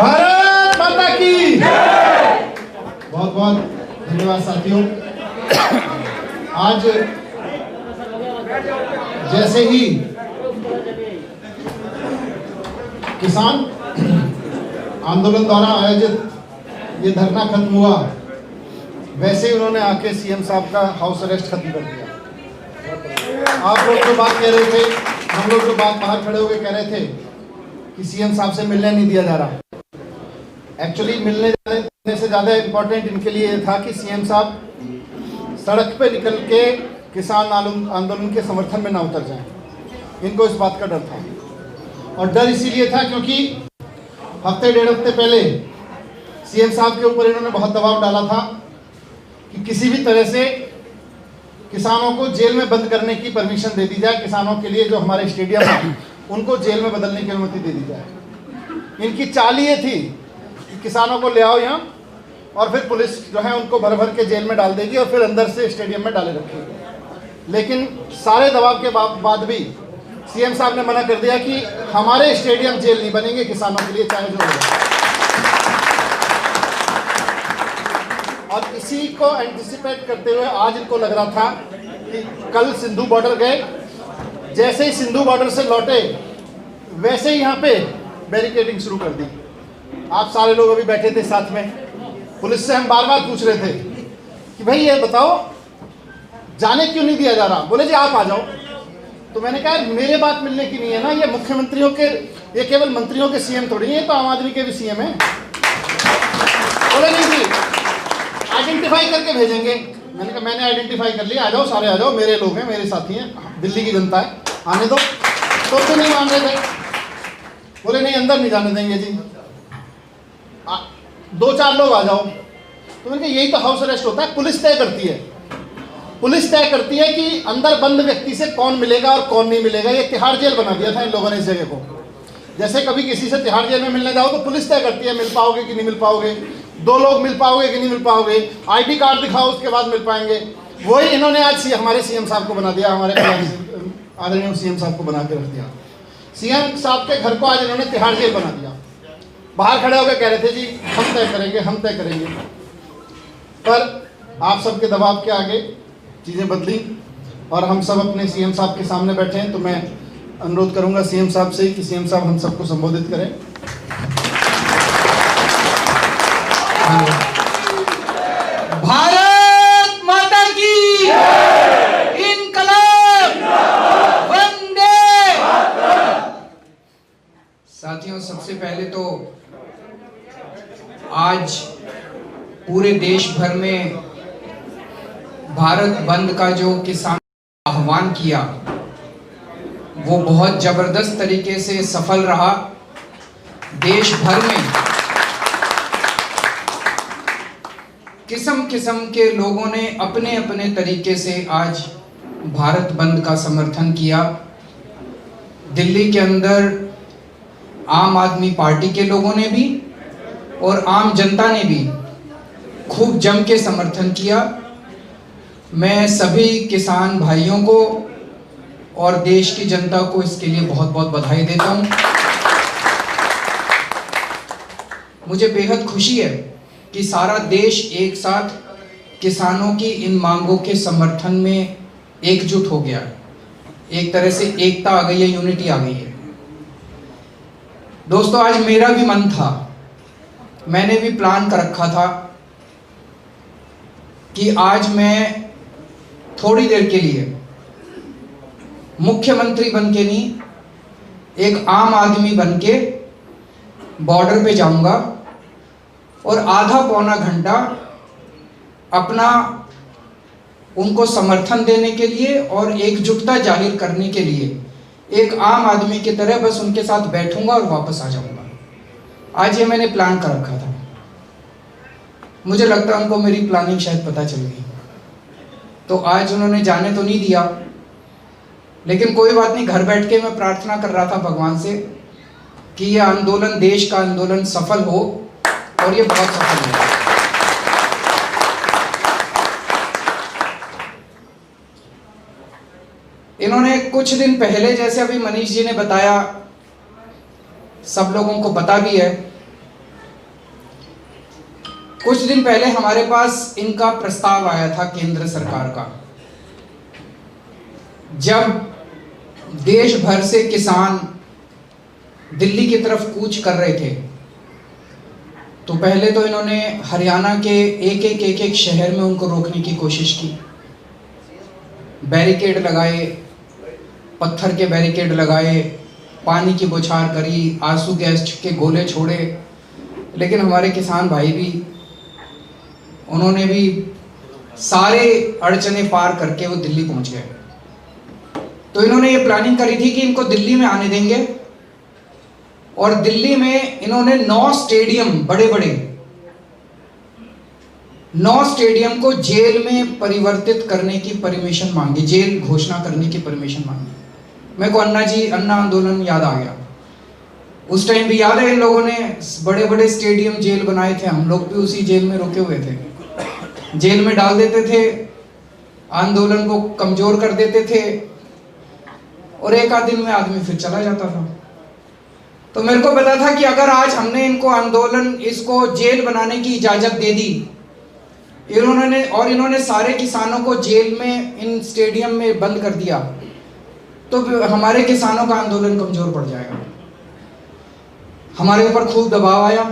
भारत माता की बहुत बहुत धन्यवाद साथियों। आज जैसे ही किसान आंदोलन द्वारा आयोजित ये धरना खत्म हुआ, वैसे ही उन्होंने आके सीएम साहब का हाउस अरेस्ट खत्म कर दिया। आप लोग जो बात कह रहे थे, हम लोग जो बात बाहर खड़े होकर कह रहे थे कि सीएम साहब से मिलने नहीं दिया जा रहा, एक्चुअली मिलने जाने से ज़्यादा इम्पोर्टेंट इनके लिए ये था कि सीएम साहब सड़क पे निकल के किसान आंदोलन के समर्थन में ना उतर जाएं। इनको इस बात का डर था, और डर इसीलिए था क्योंकि हफ्ते डेढ़ हफ्ते पहले सीएम साहब के ऊपर इन्होंने बहुत दबाव डाला था कि किसी भी तरह से किसानों को जेल में बंद करने की परमिशन दे दी जाए, किसानों के लिए जो हमारे स्टेडियम है उनको जेल में बदलने की अनुमति दे दी जाए। इनकी चाल ये थी कि किसानों को ले आओ यहाँ और फिर पुलिस जो है उनको भर भर के जेल में डाल देगी और फिर अंदर से स्टेडियम में डाले रखेगी। लेकिन सारे दबाव के बाद भी सीएम साहब ने मना कर दिया कि हमारे स्टेडियम जेल नहीं बनेंगे किसानों के लिए, चाहे जो हो। और इसी को एंटिसिपेट करते हुए आज इनको लग रहा था कि कल सिंधु बॉर्डर गए, जैसे ही सिंधु बॉर्डर से लौटे वैसे ही यहाँ पे बैरिकेडिंग शुरू कर दी। आप सारे लोग अभी बैठे थे साथ में, पुलिस से हम बार बार पूछ रहे थे कि भाई ये बताओ जाने क्यों नहीं दिया जा रहा। बोले जी आप आ जाओ। तो मैंने कहा मेरे बात मिलने की नहीं है ना, ये मुख्यमंत्रियों के, ये केवल मंत्रियों के सीएम थोड़ी है, तो आम आदमी के भी सीएम है। बोले नहीं जी आइडेंटिफाई करके भेजेंगे। मैंने कहा मैंने आइडेंटिफाई कर लिया, आ जाओ सारे आ जाओ, मेरे लोग हैं, मेरे साथी हैं, दिल्ली की जनता है, आने दो। तो नहीं मान रहे थे, बोले नहीं अंदर नहीं जाने देंगे जी, दो चार लोग आ जाओ। तो मैंने कहा यही तो हाउस अरेस्ट होता है, पुलिस तय करती है, पुलिस तय करती है कि अंदर बंद व्यक्ति से कौन मिलेगा और कौन नहीं मिलेगा। ये तिहाड़ जेल बना दिया था इन लोगों ने इस जगह को। जैसे कभी किसी से तिहाड़ जेल में मिलने जाओ तो पुलिस तय करती है मिल पाओगे कि नहीं मिल पाओगे, दो लोग मिल पाओगे कि नहीं मिल पाओगे, आईडी कार्ड दिखाओ उसके बाद मिल पाएंगे। वही इन्होंने आज हमारे सीएम साहब को बना दिया, हमारे आदरणीय सीएम साहब को बना के रख दिया। सीएम साहब के घर को आज इन्होंने तिहाड़ जेल बना दिया। बाहर खड़े होकर कह रहे थे जी हम तय करेंगे, हम तय करेंगे, पर आप सबके दबाव के आगे चीज़ें बदली और हम सब अपने सीएम साहब के सामने बैठे हैं। तो मैं अनुरोध करूंगा सीएम साहब से कि सीएम साहब हम सबको संबोधित करें। भारत माता की इनकलाब वंदे। साथियों, सबसे पहले तो आज पूरे देश भर में भारत बंद का जो किसान आह्वान किया वो बहुत जबरदस्त तरीके से सफल रहा। देश भर में किस्म किस्म के लोगों ने अपने अपने तरीके से आज भारत बंद का समर्थन किया। दिल्ली के अंदर आम आदमी पार्टी के लोगों ने भी और आम जनता ने भी खूब जम के समर्थन किया। मैं सभी किसान भाइयों को और देश की जनता को इसके लिए बहुत बहुत बधाई देता हूं। मुझे बेहद खुशी है कि सारा देश एक साथ किसानों की इन मांगों के समर्थन में एकजुट हो गया है। एक तरह से एकता आ गई है, यूनिटी आ गई है। दोस्तों, आज मेरा भी मन था, मैंने भी प्लान कर रखा था कि आज मैं थोड़ी देर के लिए मुख्यमंत्री बन के नहीं, एक आम आदमी बन के बॉर्डर पे जाऊंगा और आधा पौना घंटा अपना उनको समर्थन देने के लिए और एकजुटता जाहिर करने के लिए एक आम आदमी की तरह बस उनके साथ बैठूंगा और वापस आ जाऊंगा। आज ये मैंने प्लान कर रखा था। मुझे लगता है उनको मेरी प्लानिंग शायद पता चल गई, तो आज उन्होंने जाने तो नहीं दिया, लेकिन कोई बात नहीं। घर बैठ के मैं प्रार्थना कर रहा था भगवान से कि यह आंदोलन, देश का आंदोलन सफल हो, और ये बहुत सफल हुआ। इन्होंने कुछ दिन पहले, जैसे अभी मनीष जी ने बताया, सब लोगों को पता भी है कुछ दिन पहले हमारे पास इनका प्रस्ताव आया था केंद्र सरकार का। जब देश भर से किसान दिल्ली की तरफ कूच कर रहे थे, तो पहले तो इन्होंने हरियाणा के एक एक शहर में उनको रोकने की कोशिश की। बैरिकेड लगाए, पत्थर के बैरिकेड लगाए, पानी की बौछार करी, आंसू गैस के गोले छोड़े, लेकिन हमारे किसान भाई भी, उन्होंने भी सारे अड़चने पार करके वो दिल्ली पहुंच गए। तो इन्होंने ये प्लानिंग करी थी कि इनको दिल्ली में आने देंगे, और दिल्ली में इन्होंने 9 स्टेडियम, बड़े बड़े 9 स्टेडियम को जेल में परिवर्तित करने की परमिशन मांगी, जेल घोषणा करने की परमिशन मांगी। मेरे को अन्ना आंदोलन याद आ गया। उस टाइम भी याद है, इन लोगों ने बड़े बड़े स्टेडियम जेल बनाए थे, हम लोग भी उसी जेल में रुके हुए थे। जेल में डाल देते थे, आंदोलन को कमजोर कर देते थे, और एक आध दिन में आदमी फिर चला जाता था। तो मेरे को पता था कि अगर आज हमने इनको आंदोलन, इसको जेल बनाने की इजाजत दे दी, इन्होंने सारे किसानों को जेल में, इन स्टेडियम में बंद कर दिया, तो हमारे किसानों का आंदोलन कमजोर पड़ जाएगा। हमारे ऊपर खूब दबाव आया,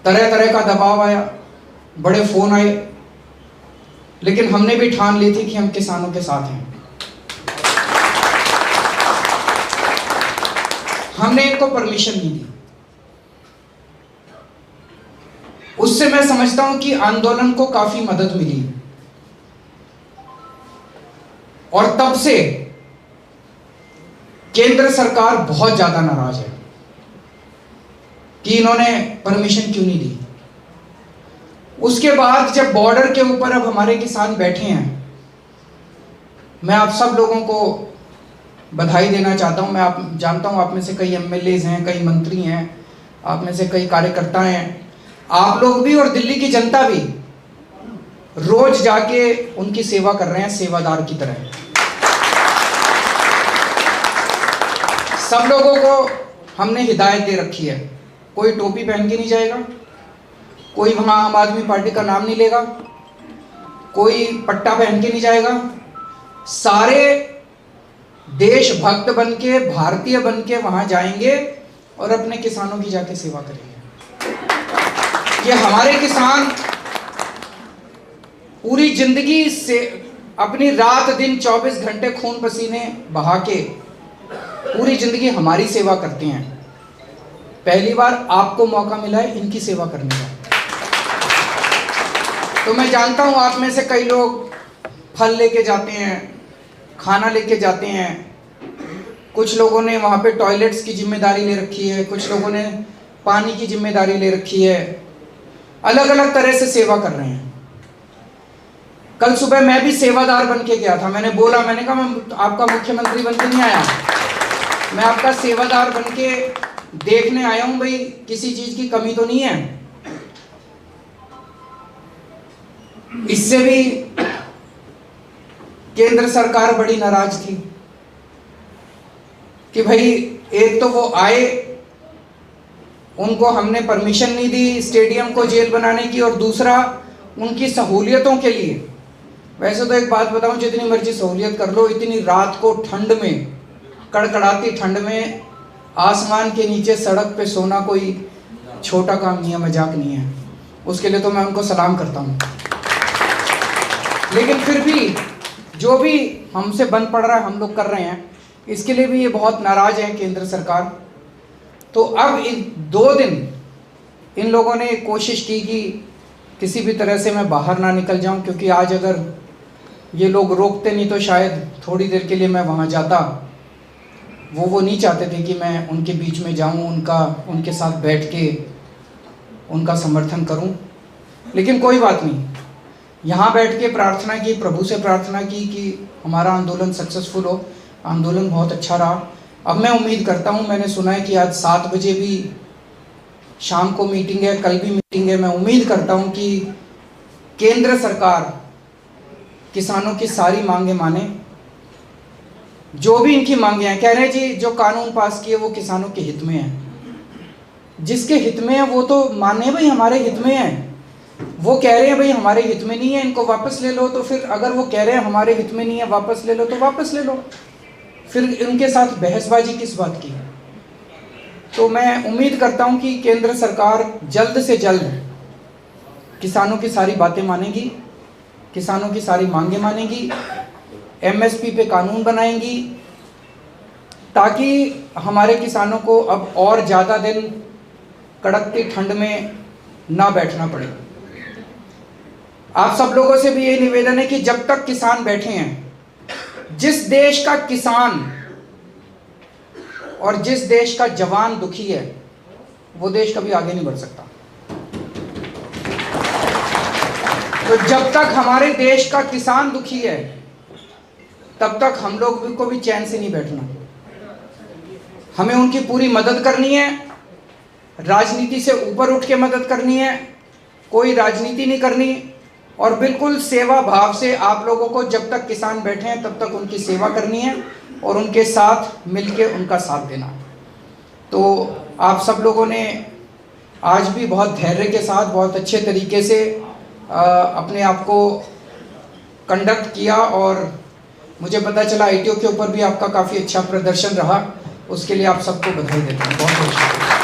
तरह तरह का दबाव आया, बड़े फोन आए, लेकिन हमने भी ठान ली थी कि हम किसानों के साथ हैं। हमने इनको परमिशन नहीं दी। उससे मैं समझता हूं कि आंदोलन को काफी मदद मिली, और तब से केंद्र सरकार बहुत ज्यादा नाराज है कि इन्होंने परमिशन क्यों नहीं दी। उसके बाद जब बॉर्डर के ऊपर अब हमारे किसान बैठे हैं, मैं आप सब लोगों को बधाई देना चाहता हूं। मैं जानता हूं आप में से कई एमएलएज हैं, कई मंत्री हैं, आप में से कई कार्यकर्ता हैं, आप लोग भी और दिल्ली की जनता भी रोज जाके उनकी सेवा कर रहे हैं, सेवादार की तरह। सब लोगों को हमने हिदायत दे रखी है, कोई टोपी पहन के नहीं जाएगा, कोई वहां आम आदमी पार्टी का नाम नहीं लेगा, कोई पट्टा पहन के नहीं जाएगा, सारे देशभक्त बन के, भारतीय बन के वहां जाएंगे और अपने किसानों की जाके सेवा करेंगे। ये हमारे किसान पूरी जिंदगी से अपनी रात दिन 24 घंटे खून पसीने बहा के पूरी जिंदगी हमारी सेवा करते हैं। पहली बार आपको मौका मिला है इनकी सेवा करने का। तो मैं जानता हूं आप में से कई लोग फल लेके जाते हैं, खाना लेके जाते हैं, कुछ लोगों ने वहाँ पे टॉयलेट्स की जिम्मेदारी ले रखी है, कुछ लोगों ने पानी की जिम्मेदारी ले रखी है, अलग अलग तरह से सेवा कर रहे हैं। कल सुबह मैं भी सेवादार बन के गया था। मैंने कहा मैं आपका मुख्यमंत्री बन के नहीं आया, मैं आपका सेवादार बन के देखने आया हूँ, भाई किसी चीज की कमी तो नहीं है। इससे भी केंद्र सरकार बड़ी नाराज थी कि भाई एक तो वो आए, उनको हमने परमिशन नहीं दी स्टेडियम को जेल बनाने की, और दूसरा उनकी सहूलियतों के लिए, वैसे तो एक बात बताऊं, जितनी मर्जी सहूलियत कर लो, इतनी रात को ठंड में, कड़कड़ाती ठंड में आसमान के नीचे सड़क पे सोना कोई छोटा काम नहीं है, मजाक नहीं है। उसके लिए तो मैं उनको सलाम करता हूं। लेकिन फिर भी जो भी हमसे बन पड़ रहा है हम लोग कर रहे हैं, इसके लिए भी ये बहुत नाराज है केंद्र सरकार। तो अब इन 2 दिन इन लोगों ने कोशिश की कि किसी भी तरह से मैं बाहर ना निकल जाऊं, क्योंकि आज अगर ये लोग रोकते नहीं तो शायद थोड़ी देर के लिए मैं वहां जाता। वो नहीं चाहते थे कि मैं उनके बीच में जाऊं, उनके साथ बैठ के उनका समर्थन करूं। लेकिन कोई बात नहीं, यहाँ बैठ के प्रार्थना की, प्रभु से प्रार्थना की कि हमारा आंदोलन सक्सेसफुल हो। आंदोलन बहुत अच्छा रहा। अब मैं उम्मीद करता हूँ, मैंने सुना है कि आज 7 बजे भी शाम को मीटिंग है, कल भी मीटिंग है। मैं उम्मीद करता हूँ कि केंद्र सरकार किसानों की सारी मांगे माने। जो भी इनकी मांगे हैं, कह रहे हैं जी जो कानून पास किए वो किसानों के हित में है, जिसके हित में है वो तो माने भाई हमारे हित में है, वो कह रहे हैं भाई हमारे हित में नहीं है, इनको वापस ले लो, तो फिर अगर वो कह रहे हैं हमारे हित में नहीं है वापस ले लो तो वापस ले लो, फिर उनके साथ बहसबाजी किस बात की है। तो मैं उम्मीद करता हूं कि केंद्र सरकार जल्द से जल्द किसानों की सारी बातें मानेगी, किसानों की सारी मांगें मानेगी, एमएसपी पे कानून बनाएंगी, ताकि हमारे किसानों को अब और ज़्यादा दिन कड़कती ठंड में ना बैठना पड़े। आप सब लोगों से भी ये निवेदन है कि जब तक किसान बैठे हैं, जिस देश का किसान और जिस देश का जवान दुखी है वो देश कभी आगे नहीं बढ़ सकता। तो जब तक हमारे देश का किसान दुखी है तब तक हम लोग को भी चैन से नहीं बैठना। हमें उनकी पूरी मदद करनी है, राजनीति से ऊपर उठ के मदद करनी है, कोई राजनीति नहीं करनी, और बिल्कुल सेवा भाव से आप लोगों को जब तक किसान बैठे हैं तब तक उनकी सेवा करनी है और उनके साथ मिलके उनका साथ देना। तो आप सब लोगों ने आज भी बहुत धैर्य के साथ बहुत अच्छे तरीके से अपने आप को कंडक्ट किया, और मुझे पता चला आईटीओ के ऊपर भी आपका काफ़ी अच्छा प्रदर्शन रहा। उसके लिए आप सबको बधाई देता हूँ। बहुत बहुत शुक्रिया।